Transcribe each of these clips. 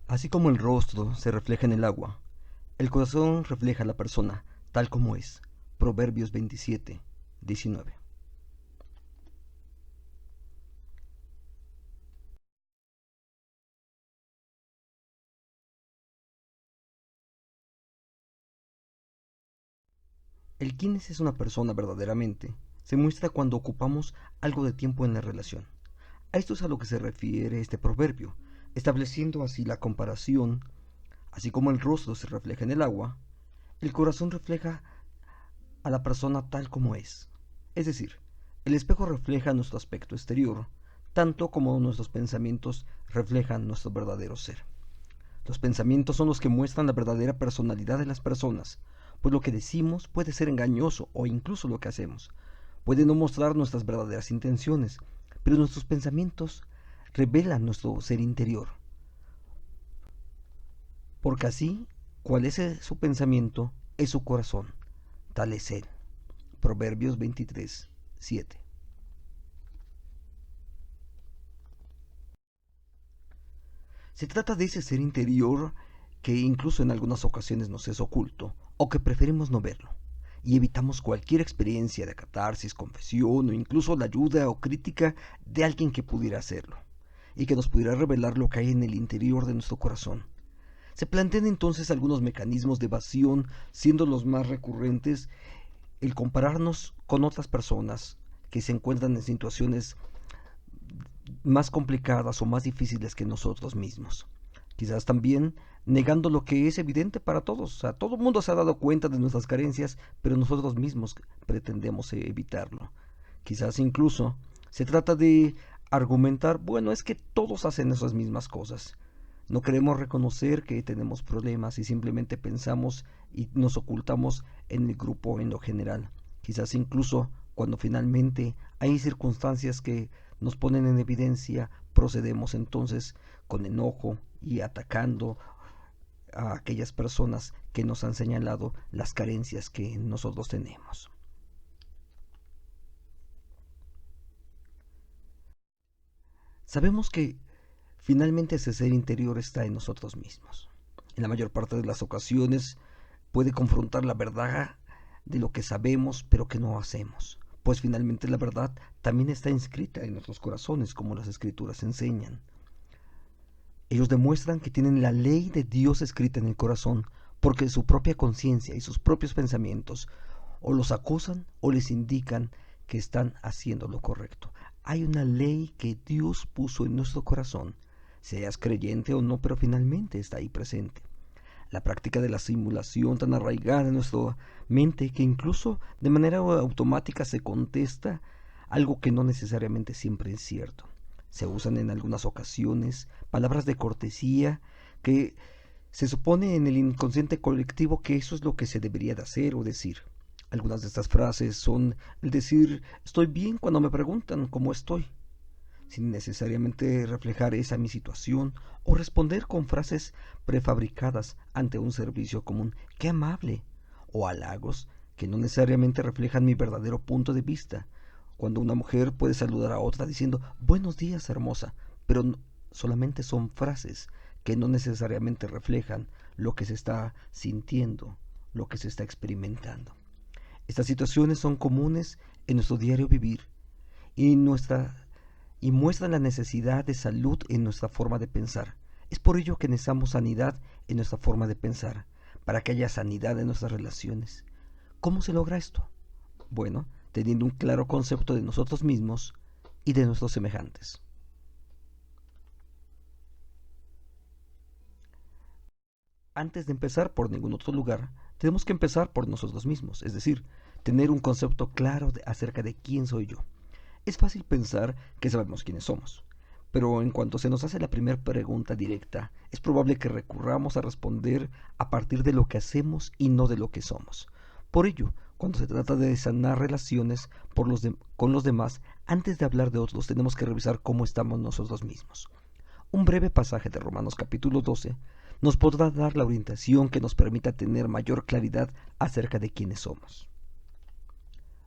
Así como el rostro se refleja en el agua, el corazón refleja a la persona tal como es. Proverbios 27:19. El quién es una persona verdaderamente se muestra cuando ocupamos algo de tiempo en la relación. A esto es a lo que se refiere este proverbio, estableciendo así la comparación. Así como el rostro se refleja en el agua, el corazón refleja a la persona tal como es. Es decir, el espejo refleja nuestro aspecto exterior, tanto como nuestros pensamientos reflejan nuestro verdadero ser. Los pensamientos son los que muestran la verdadera personalidad de las personas, pues lo que decimos puede ser engañoso o incluso lo que hacemos. Puede no mostrar nuestras verdaderas intenciones, pero nuestros pensamientos revelan nuestro ser interior. Porque así, cual es su pensamiento, es su corazón. Tal es él. Proverbios 23:7. Se trata de ese ser interior que incluso en algunas ocasiones nos es oculto o que preferimos no verlo y evitamos cualquier experiencia de catarsis, confesión o incluso la ayuda o crítica de alguien que pudiera hacerlo y que nos pudiera revelar lo que hay en el interior de nuestro corazón. Se plantean entonces algunos mecanismos de evasión, siendo los más recurrentes el compararnos con otras personas que se encuentran en situaciones más complicadas o más difíciles que nosotros mismos. Quizás también negando lo que es evidente para todos. O sea, todo el mundo se ha dado cuenta de nuestras carencias, pero nosotros mismos pretendemos evitarlo. Quizás incluso se trata de argumentar, bueno, es que todos hacen esas mismas cosas. No queremos reconocer que tenemos problemas y simplemente pensamos y nos ocultamos en el grupo en lo general. Quizás incluso cuando finalmente hay circunstancias que nos ponen en evidencia, procedemos entonces con enojo y atacando a aquellas personas que nos han señalado las carencias que nosotros tenemos. Sabemos que finalmente ese ser interior está en nosotros mismos. En la mayor parte de las ocasiones puede confrontar la verdad de lo que sabemos pero que no hacemos, pues finalmente la verdad también está inscrita en nuestros corazones como las escrituras enseñan. Ellos demuestran que tienen la ley de Dios escrita en el corazón porque su propia conciencia y sus propios pensamientos o los acusan o les indican que están haciendo lo correcto. Hay una ley que Dios puso en nuestro corazón, seas creyente o no, pero finalmente está ahí presente. La práctica de la simulación tan arraigada en nuestra mente que incluso de manera automática se contesta algo que no necesariamente siempre es cierto. Se usan en algunas ocasiones palabras de cortesía que se supone en el inconsciente colectivo que eso es lo que se debería de hacer o decir. Algunas de estas frases son el decir estoy bien cuando me preguntan cómo estoy, sin necesariamente reflejar esa mi situación o responder con frases prefabricadas ante un servicio común, qué amable, o halagos que no necesariamente reflejan mi verdadero punto de vista, cuando una mujer puede saludar a otra diciendo buenos días hermosa, pero solamente son frases que no necesariamente reflejan lo que se está sintiendo, lo que se está experimentando. Estas situaciones son comunes en nuestro diario vivir y muestran la necesidad de salud en nuestra forma de pensar. Es por ello que necesitamos sanidad en nuestra forma de pensar, para que haya sanidad en nuestras relaciones. ¿Cómo se logra esto? Bueno, teniendo un claro concepto de nosotros mismos y de nuestros semejantes. Antes de empezar por ningún otro lugar, tenemos que empezar por nosotros mismos, es decir, tener un concepto claro acerca de quién soy yo. Es fácil pensar que sabemos quiénes somos, pero en cuanto se nos hace la primera pregunta directa, es probable que recurramos a responder a partir de lo que hacemos y no de lo que somos. Por ello, cuando se trata de sanar relaciones con los demás, antes de hablar de otros tenemos que revisar cómo estamos nosotros mismos. Un breve pasaje de Romanos capítulo 12 nos podrá dar la orientación que nos permita tener mayor claridad acerca de quiénes somos.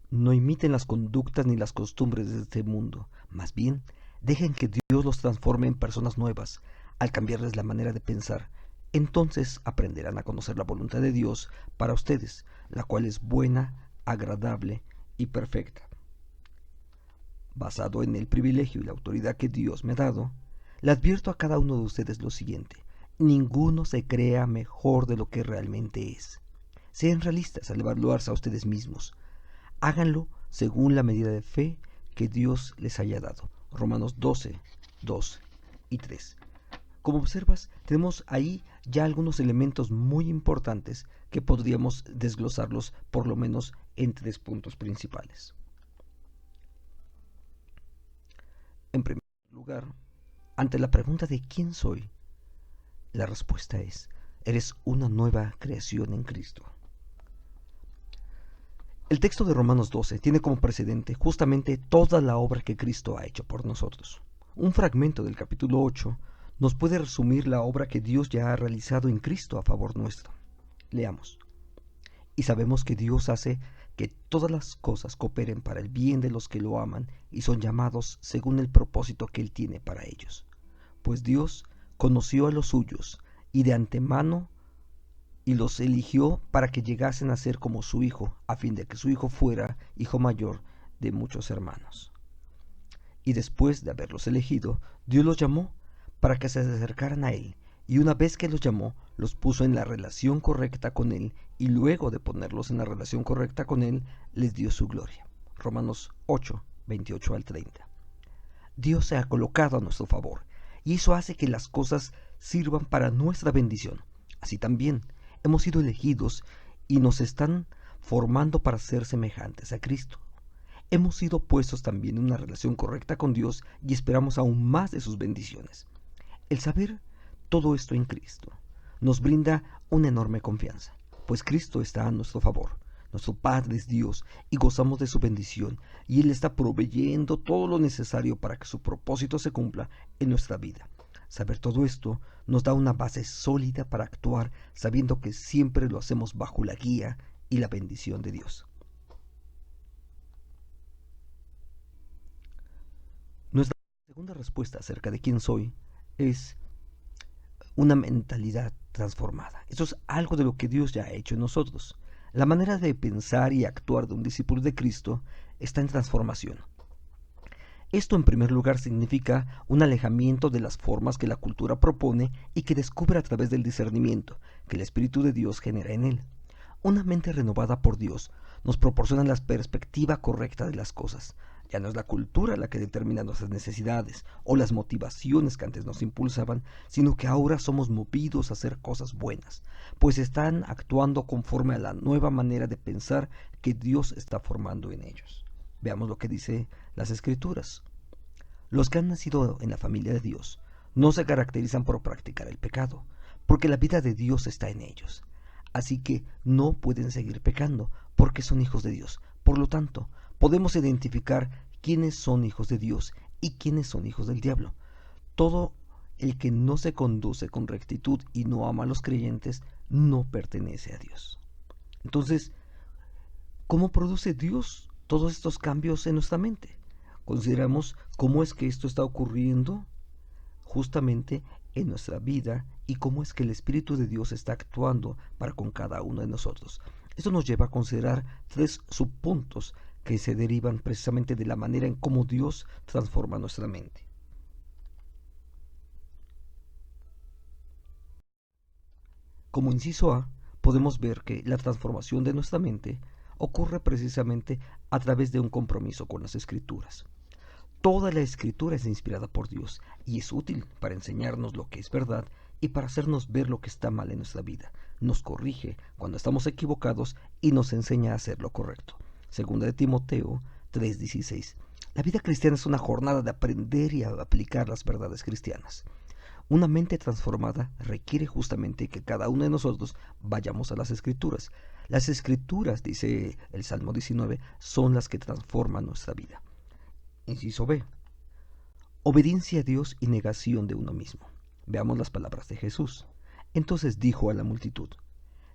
No imiten las conductas ni las costumbres de este mundo, más bien dejen que Dios los transforme en personas nuevas, al cambiarles la manera de pensar, entonces aprenderán a conocer la voluntad de Dios para ustedes, la cual es buena, agradable y perfecta. Basado en el privilegio y la autoridad que Dios me ha dado, le advierto a cada uno de ustedes lo siguiente: ninguno se crea mejor de lo que realmente es. Sean realistas al evaluarse a ustedes mismos. Háganlo según la medida de fe que Dios les haya dado. Romanos 12, 2 y 3. Como observas, tenemos ahí ya algunos elementos muy importantes que podríamos desglosarlos por lo menos en 3 puntos principales. En primer lugar, ante la pregunta de ¿quién soy?, la respuesta es: eres una nueva creación en Cristo. El texto de Romanos 12 tiene como precedente justamente toda la obra que Cristo ha hecho por nosotros. Un fragmento del capítulo 8 nos puede resumir la obra que Dios ya ha realizado en Cristo a favor nuestro. Leamos. Y sabemos que Dios hace que todas las cosas cooperen para el bien de los que lo aman y son llamados según el propósito que Él tiene para ellos. Pues Dios conoció a los suyos y de antemano y los eligió para que llegasen a ser como su Hijo, a fin de que su Hijo fuera hijo mayor de muchos hermanos. Y después de haberlos elegido, Dios los llamó para que se acercaran a Él, y una vez que los llamó, los puso en la relación correcta con Él, y luego de ponerlos en la relación correcta con Él, les dio su gloria. Romanos 8, 28 al 30. Dios se ha colocado a nuestro favor, y eso hace que las cosas sirvan para nuestra bendición. Así también, hemos sido elegidos y nos están formando para ser semejantes a Cristo. Hemos sido puestos también en una relación correcta con Dios y esperamos aún más de sus bendiciones. El saber todo esto en Cristo nos brinda una enorme confianza, pues Cristo está a nuestro favor. Nuestro Padre es Dios y gozamos de su bendición, y Él está proveyendo todo lo necesario para que su propósito se cumpla en nuestra vida. Saber todo esto nos da una base sólida para actuar, sabiendo que siempre lo hacemos bajo la guía y la bendición de Dios. Nuestra segunda respuesta acerca de quién soy es una mentalidad transformada. Eso es algo de lo que Dios ya ha hecho en nosotros. La manera de pensar y actuar de un discípulo de Cristo está en transformación. Esto en primer lugar significa un alejamiento de las formas que la cultura propone y que descubre a través del discernimiento que el Espíritu de Dios genera en él. Una mente renovada por Dios nos proporciona la perspectiva correcta de las cosas. Ya no es la cultura la que determina nuestras necesidades o las motivaciones que antes nos impulsaban, sino que ahora somos movidos a hacer cosas buenas, pues están actuando conforme a la nueva manera de pensar que Dios está formando en ellos. Veamos lo que dice las Escrituras. Los que han nacido en la familia de Dios no se caracterizan por practicar el pecado, porque la vida de Dios está en ellos. Así que no pueden seguir pecando, porque son hijos de Dios. Por lo tanto, podemos identificar quiénes son hijos de Dios y quiénes son hijos del diablo. Todo el que no se conduce con rectitud y no ama a los creyentes no pertenece a Dios. Entonces, ¿cómo produce Dios todos estos cambios en nuestra mente? Consideramos cómo es que esto está ocurriendo justamente en nuestra vida y cómo es que el Espíritu de Dios está actuando para con cada uno de nosotros. Esto nos lleva a considerar 3 subpuntos que se derivan precisamente de la manera en cómo Dios transforma nuestra mente. Como inciso A, podemos ver que la transformación de nuestra mente ocurre precisamente a través de un compromiso con las Escrituras. Toda la Escritura es inspirada por Dios y es útil para enseñarnos lo que es verdad y para hacernos ver lo que está mal en nuestra vida. Nos corrige cuando estamos equivocados y nos enseña a hacer lo correcto. Segunda de Timoteo 3:16. La vida cristiana es una jornada de aprender y aplicar las verdades cristianas. Una mente transformada requiere justamente que cada uno de nosotros vayamos a las Escrituras. Las Escrituras, dice el Salmo 19, son las que transforman nuestra vida. Inciso B. Obediencia a Dios y negación de uno mismo. Veamos las palabras de Jesús. Entonces dijo a la multitud: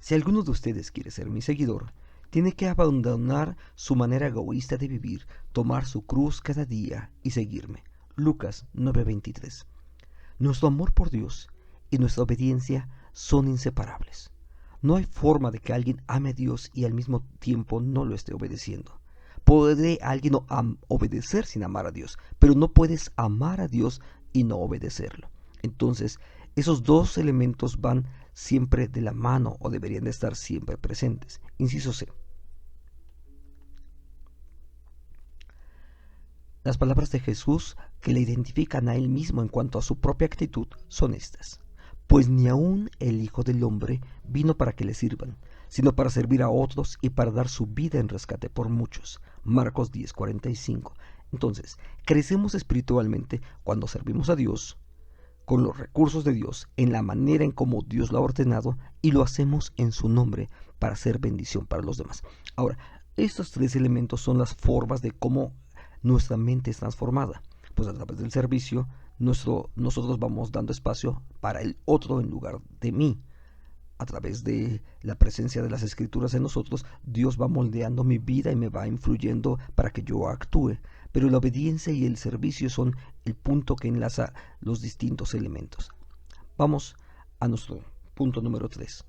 si alguno de ustedes quiere ser mi seguidor, tiene que abandonar su manera egoísta de vivir, tomar su cruz cada día y seguirme. Lucas 9:23. Nuestro amor por Dios y nuestra obediencia son inseparables. No hay forma de que alguien ame a Dios y al mismo tiempo no lo esté obedeciendo. Puede alguien obedecer sin amar a Dios, pero no puedes amar a Dios y no obedecerlo. Entonces, esos dos elementos van siempre de la mano o deberían de estar siempre presentes. Inciso C. Las palabras de Jesús que le identifican a él mismo en cuanto a su propia actitud son estas: pues ni aun el Hijo del Hombre vino para que le sirvan, sino para servir a otros y para dar su vida en rescate por muchos. Marcos 10:45. Entonces, crecemos espiritualmente cuando servimos a Dios, con los recursos de Dios, en la manera en como Dios lo ha ordenado, y lo hacemos en su nombre para hacer bendición para los demás. Ahora, estos tres elementos son las formas de cómo nuestra mente es transformada. Pues a través del servicio, nosotros vamos dando espacio para el otro en lugar de mí. A través de la presencia de las Escrituras en nosotros, Dios va moldeando mi vida y me va influyendo para que yo actúe. Pero la obediencia y el servicio son el punto que enlaza los distintos elementos. Vamos a nuestro punto número 3.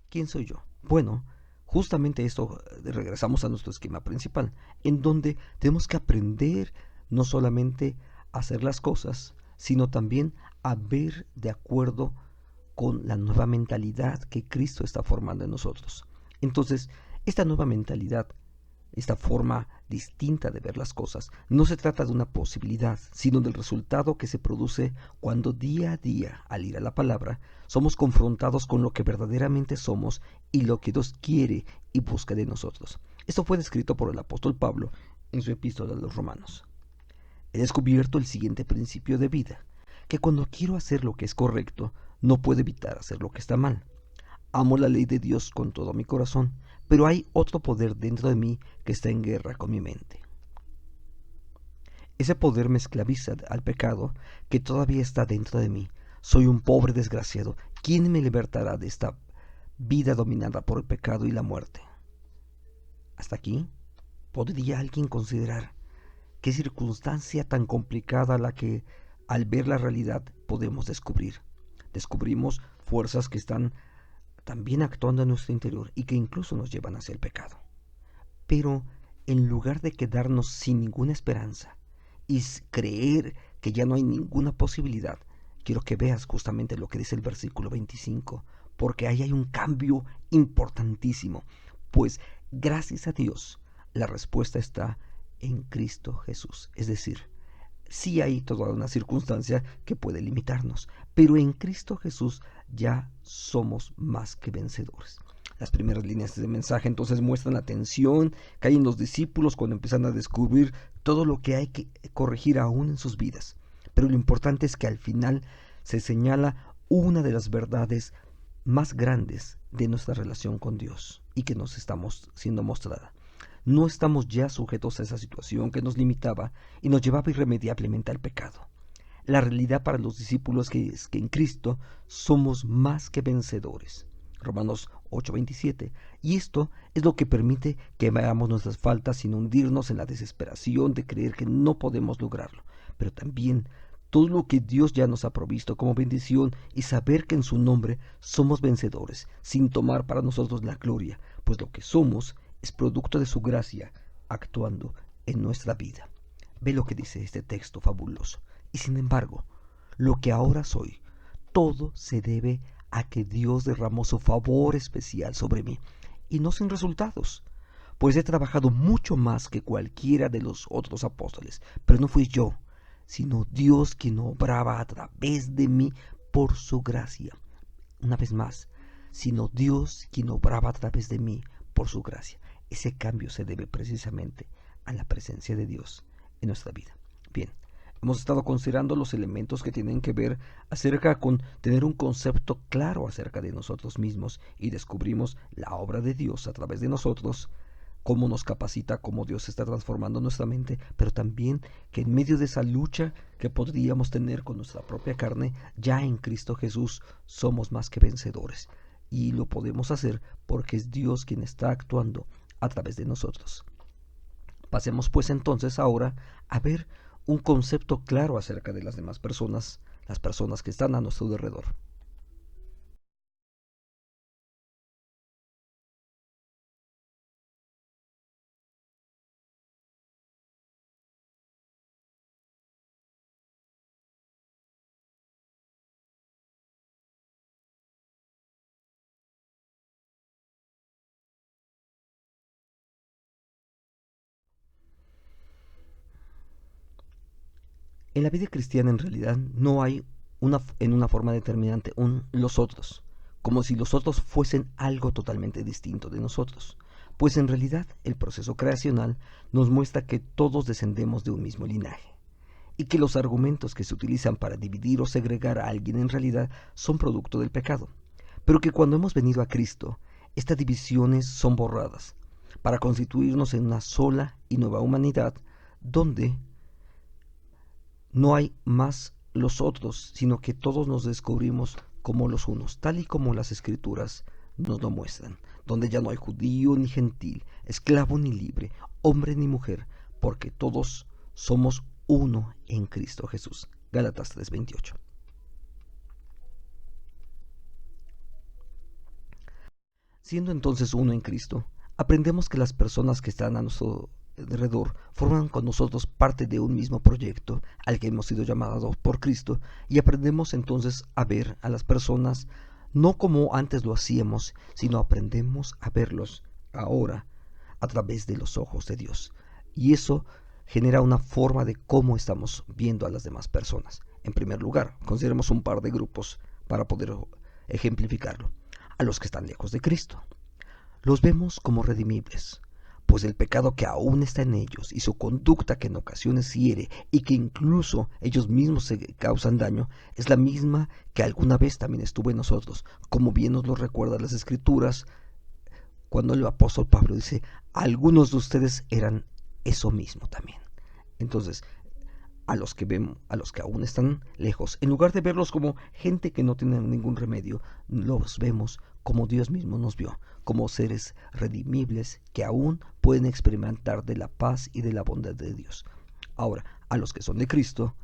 ¿Quién soy yo? Bueno, justamente esto, regresamos a nuestro esquema principal, en donde tenemos que aprender no solamente a hacer las cosas, sino también a ver de acuerdo con la nueva mentalidad que Cristo está formando en nosotros. Entonces, esta nueva mentalidad, esta forma distinta de ver las cosas, no se trata de una posibilidad, sino del resultado que se produce cuando día a día, al ir a la palabra, somos confrontados con lo que verdaderamente somos y lo que Dios quiere y busca de nosotros. Esto fue descrito por el apóstol Pablo en su epístola a los Romanos. He descubierto el siguiente principio de vida, que cuando quiero hacer lo que es correcto, no puedo evitar hacer lo que está mal. Amo la ley de Dios con todo mi corazón, pero hay otro poder dentro de mí que está en guerra con mi mente. Ese poder me esclaviza al pecado que todavía está dentro de mí. Soy un pobre desgraciado. ¿Quién me libertará de esta vida dominada por el pecado y la muerte? Hasta aquí, ¿podría alguien considerar qué circunstancia tan complicada la que, al ver la realidad, podemos descubrir? Descubrimos fuerzas que están también actuando en nuestro interior y que incluso nos llevan hacia el pecado. Pero en lugar de quedarnos sin ninguna esperanza y creer que ya no hay ninguna posibilidad, quiero que veas justamente lo que dice el versículo 25, porque ahí hay un cambio importantísimo, pues gracias a Dios la respuesta está en Cristo Jesús. Es decir, sí hay toda una circunstancia que puede limitarnos, pero en Cristo Jesús ya somos más que vencedores. Las primeras líneas de mensaje entonces muestran la tensión que hay en los discípulos cuando empiezan a descubrir todo lo que hay que corregir aún en sus vidas. Pero lo importante es que al final se señala una de las verdades más grandes de nuestra relación con Dios y que nos estamos siendo mostrada. No estamos ya sujetos a esa situación que nos limitaba y nos llevaba irremediablemente al pecado. La realidad para los discípulos es que en Cristo somos más que vencedores. Romanos 8:27. Y esto es lo que permite que veamos nuestras faltas sin hundirnos en la desesperación de creer que no podemos lograrlo. Pero también todo lo que Dios ya nos ha provisto como bendición y saber que en su nombre somos vencedores, sin tomar para nosotros la gloria, pues lo que somos es producto de su gracia actuando en nuestra vida. Ve lo que dice este texto fabuloso. Y sin embargo, lo que ahora soy, todo se debe a que Dios derramó su favor especial sobre mí, y no sin resultados, pues he trabajado mucho más que cualquiera de los otros apóstoles, pero no fui yo, sino Dios quien obraba a través de mí por su gracia. Una vez más, sino Dios quien obraba a través de mí por su gracia. Ese cambio se debe precisamente a la presencia de Dios en nuestra vida. Bien, hemos estado considerando los elementos que tienen que ver acerca con tener un concepto claro acerca de nosotros mismos y descubrimos la obra de Dios a través de nosotros, cómo nos capacita, cómo Dios está transformando nuestra mente, pero también que en medio de esa lucha que podríamos tener con nuestra propia carne, ya en Cristo Jesús somos más que vencedores. Y lo podemos hacer porque es Dios quien está actuando a través de nosotros. Pasemos pues entonces ahora a ver un concepto claro acerca de las demás personas, las personas que están a nuestro alrededor. En la vida cristiana en realidad no hay en una forma determinante un los otros, como si los otros fuesen algo totalmente distinto de nosotros, pues en realidad el proceso creacional nos muestra que todos descendemos de un mismo linaje, y que los argumentos que se utilizan para dividir o segregar a alguien en realidad son producto del pecado, pero que cuando hemos venido a Cristo, estas divisiones son borradas, para constituirnos en una sola y nueva humanidad, donde no hay más los otros, sino que todos nos descubrimos como los unos, tal y como las escrituras nos lo muestran, donde ya no hay judío ni gentil, esclavo ni libre, hombre ni mujer, porque todos somos uno en Cristo Jesús. Gálatas 3:28. Siendo entonces uno en Cristo, aprendemos que las personas que están a nuestro alrededor forman con nosotros parte de un mismo proyecto al que hemos sido llamados por Cristo, y aprendemos entonces a ver a las personas no como antes lo hacíamos, sino aprendemos a verlos ahora a través de los ojos de Dios. Y eso genera una forma de cómo estamos viendo a las demás personas. En primer lugar, consideremos un par de grupos para poder ejemplificarlo. A los que están lejos de Cristo. Los vemos como redimibles, pues el pecado que aún está en ellos y su conducta que en ocasiones hiere y que incluso ellos mismos se causan daño, es la misma que alguna vez también estuvo en nosotros, como bien nos lo recuerdan las Escrituras, cuando el apóstol Pablo dice, algunos de ustedes eran eso mismo también. Entonces, a los que aún están lejos, en lugar de verlos como gente que no tiene ningún remedio, los vemos como Dios mismo nos vio, como seres redimibles que aún pueden experimentar de la paz y de la bondad de Dios. Ahora, a los que son de Cristo,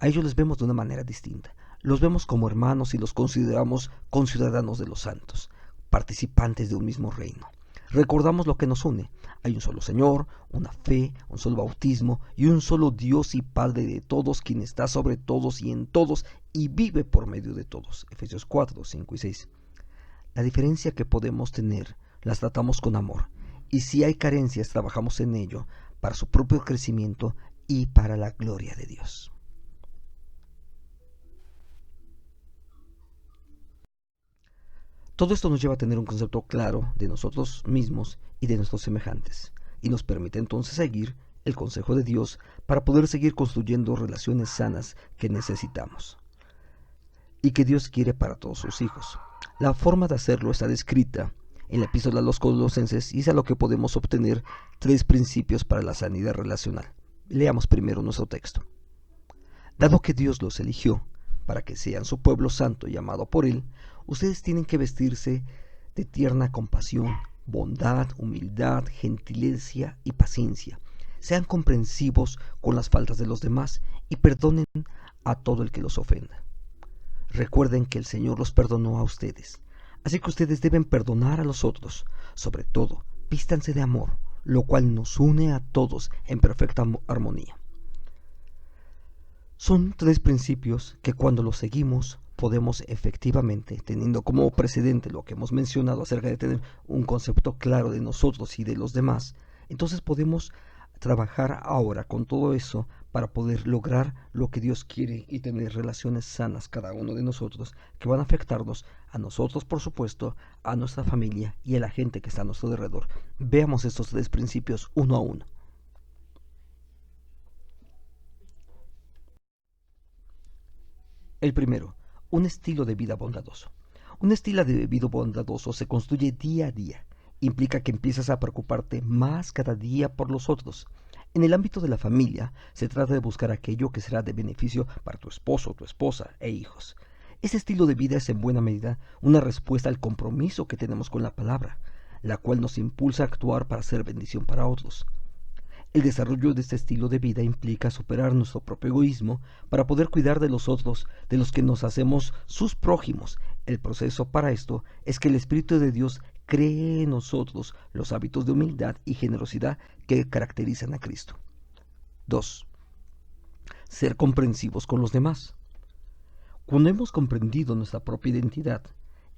a ellos les vemos de una manera distinta. Los vemos como hermanos y los consideramos conciudadanos de los santos, participantes de un mismo reino. Recordamos lo que nos une. Hay un solo Señor, una fe, un solo bautismo y un solo Dios y Padre de todos, quien está sobre todos y en todos y vive por medio de todos. Efesios 4, 5 y 6. La diferencia que podemos tener las tratamos con amor, y si hay carencias trabajamos en ello para su propio crecimiento y para la gloria de Dios. Todo esto nos lleva a tener un concepto claro de nosotros mismos y de nuestros semejantes, y nos permite entonces seguir el consejo de Dios para poder seguir construyendo relaciones sanas que necesitamos y que Dios quiere para todos sus hijos. La forma de hacerlo está descrita en la epístola a los Colosenses y es a lo que podemos obtener 3 principios para la sanidad relacional. Leamos primero nuestro texto. Dado que Dios los eligió para que sean su pueblo santo y amado por Él, ustedes tienen que vestirse de tierna compasión, bondad, humildad, gentileza y paciencia. Sean comprensivos con las faltas de los demás y perdonen a todo el que los ofenda. Recuerden que el Señor los perdonó a ustedes, así que ustedes deben perdonar a los otros. Sobre todo, vístanse de amor, lo cual nos une a todos en perfecta armonía. Son 3 principios que cuando los seguimos podemos efectivamente, teniendo como precedente lo que hemos mencionado acerca de tener un concepto claro de nosotros y de los demás, entonces podemos trabajar ahora con todo eso para poder lograr lo que Dios quiere y tener relaciones sanas cada uno de nosotros que van a afectarnos a nosotros, por supuesto, a nuestra familia y a la gente que está a nuestro alrededor. Veamos estos 3 principios uno a uno. El primero, un estilo de vida bondadoso. Un estilo de vida bondadoso se construye día a día. Implica que empiezas a preocuparte más cada día por los otros. En el ámbito de la familia, se trata de buscar aquello que será de beneficio para tu esposo, tu esposa e hijos. Ese estilo de vida es en buena medida una respuesta al compromiso que tenemos con la palabra, la cual nos impulsa a actuar para ser bendición para otros. El desarrollo de este estilo de vida implica superar nuestro propio egoísmo para poder cuidar de los otros, de los que nos hacemos sus prójimos. El proceso para esto es que el Espíritu de Dios cree en nosotros los hábitos de humildad y generosidad que caracterizan a Cristo. 2. Ser comprensivos con los demás. Cuando hemos comprendido nuestra propia identidad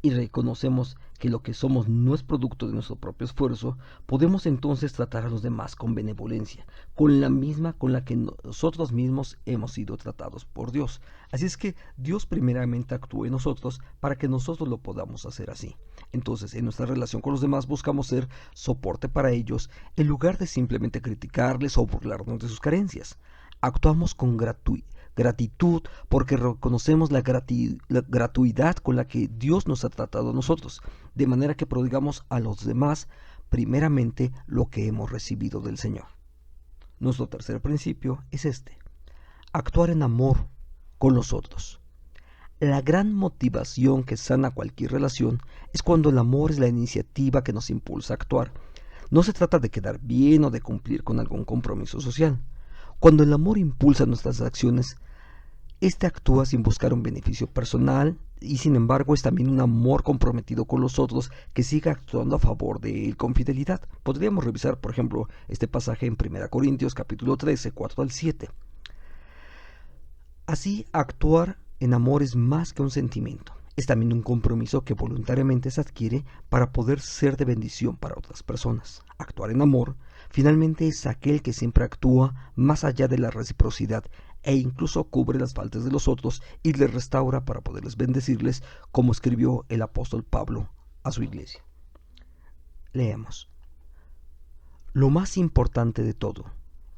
y reconocemos que lo que somos no es producto de nuestro propio esfuerzo, podemos entonces tratar a los demás con benevolencia, con la misma con la que nosotros mismos hemos sido tratados por Dios. Así es que Dios primeramente actúa en nosotros para que nosotros lo podamos hacer así. Entonces, en nuestra relación con los demás buscamos ser soporte para ellos en lugar de simplemente criticarles o burlarnos de sus carencias. Actuamos con gratitud porque reconocemos la gratuidad con la que Dios nos ha tratado a nosotros, de manera que prodigamos a los demás primeramente lo que hemos recibido del Señor. Nuestro tercer principio es este: actuar en amor con los otros. La gran motivación que sana cualquier relación es cuando el amor es la iniciativa que nos impulsa a actuar. No se trata de quedar bien o de cumplir con algún compromiso social. Cuando el amor impulsa nuestras acciones, este actúa sin buscar un beneficio personal y sin embargo es también un amor comprometido con los otros que sigue actuando a favor de él con fidelidad. Podríamos revisar, por ejemplo, este pasaje en 1 Corintios capítulo 13, 4 al 7. Así, actuar en amor es más que un sentimiento. Es también un compromiso que voluntariamente se adquiere para poder ser de bendición para otras personas. Actuar en amor, finalmente, es aquel que siempre actúa más allá de la reciprocidad e incluso cubre las faltas de los otros y les restaura para poderles bendecirles, como escribió el apóstol Pablo a su iglesia. Leemos. Lo más importante de todo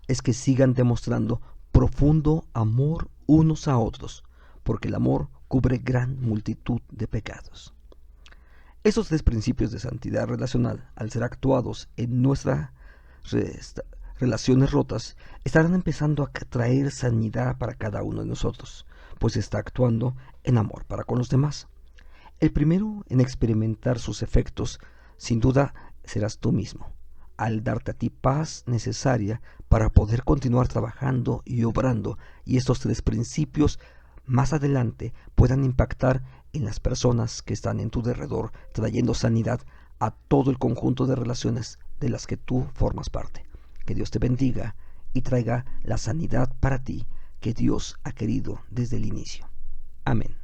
es que sigan demostrando profundo amor unos a otros, porque el amor cubre gran multitud de pecados. Esos 3 principios de santidad relacional, al ser actuados en nuestras relaciones rotas, estarán empezando a traer sanidad para cada uno de nosotros, pues está actuando en amor para con los demás. El primero en experimentar sus efectos, sin duda, serás tú mismo, al darte a ti paz necesaria para poder continuar trabajando y obrando, y estos 3 principios más adelante puedan impactar en las personas que están en tu derredor, trayendo sanidad a todo el conjunto de relaciones de las que tú formas parte. Que Dios te bendiga y traiga la sanidad para ti que Dios ha querido desde el inicio. Amén.